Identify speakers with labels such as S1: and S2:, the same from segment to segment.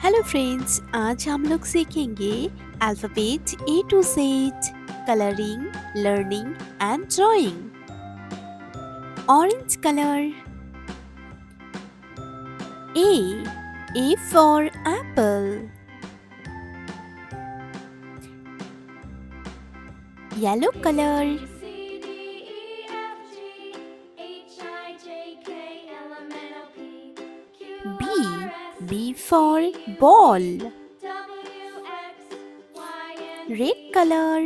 S1: Hello friends, आज हम लोग सीखेंगे alphabet A to Z, colouring, learning and drawing. Orange colour. A for apple. Yellow color. B for ball. Red color.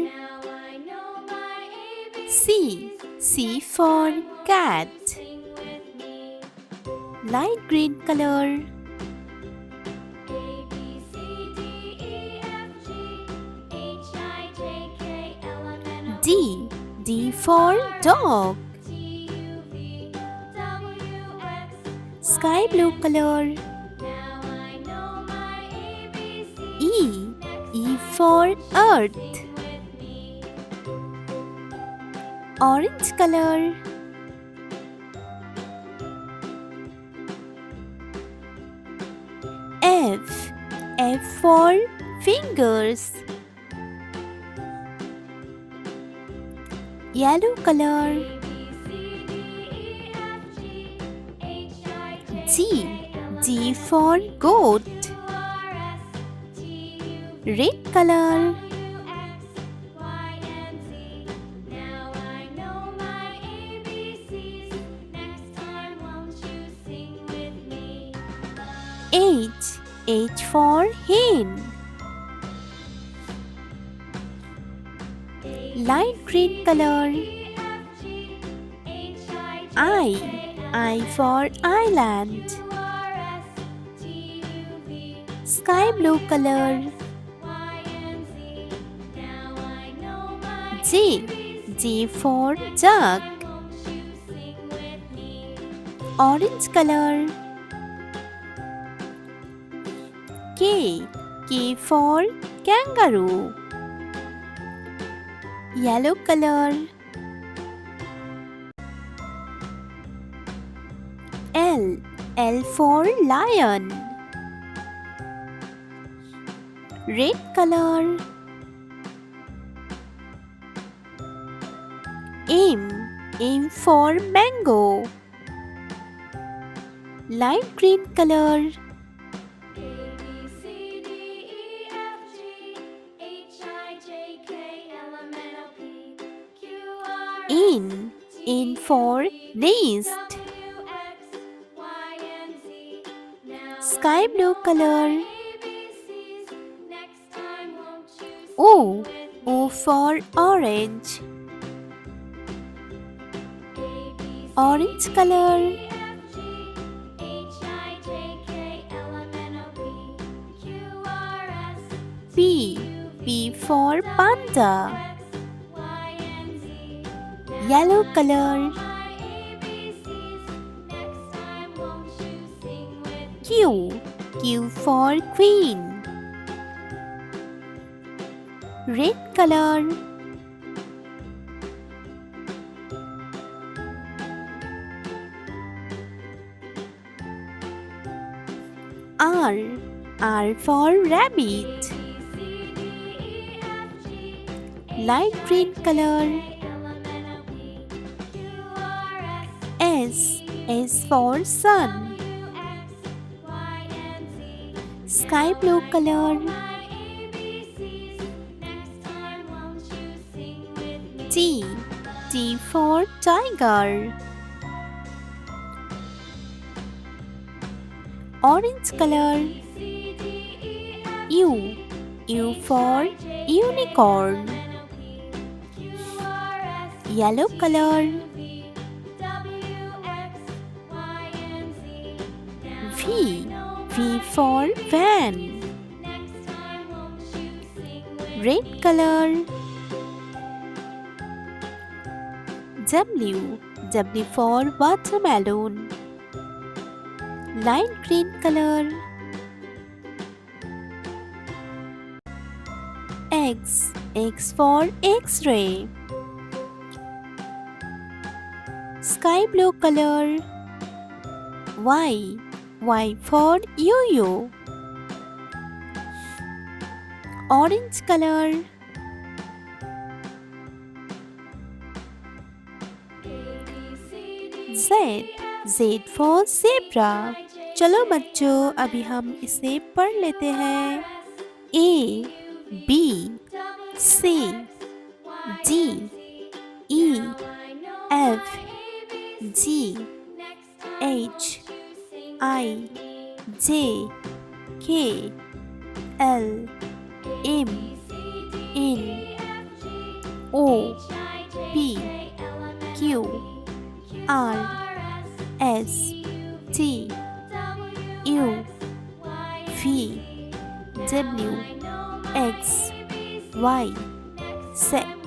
S1: C for cat. Light green color. D for dog. Sky blue color. E for earth. Orange color. F for fingers. Yellow color. G for goat. Red color. H for hen. Light green color. I for island. Sky blue color. J for duck. Orange color. K for kangaroo. Yellow color. L for lion. Red color. M for mango. Light green color. N for nest. Sky blue color. O for orange. Orange color. P for panda. Yellow color. Q for queen. Red color. R for rabbit. Light green color. S for sun. Sky blue color. T for tiger. Orange color. U for unicorn. Yellow color. V for van. Red color. W for watermelon. Light green color. X for X-ray. Sky blue color. Y for yo-yo. orange color. Z. Z for zebra. चलो बच्चों अभी हम इसे पढ़ लेते हैं. A, B, C, D, E, F, G, H, I, J, K, L, M, N, O, P, Q, R, S, T, U, V, W, X, Y, Z.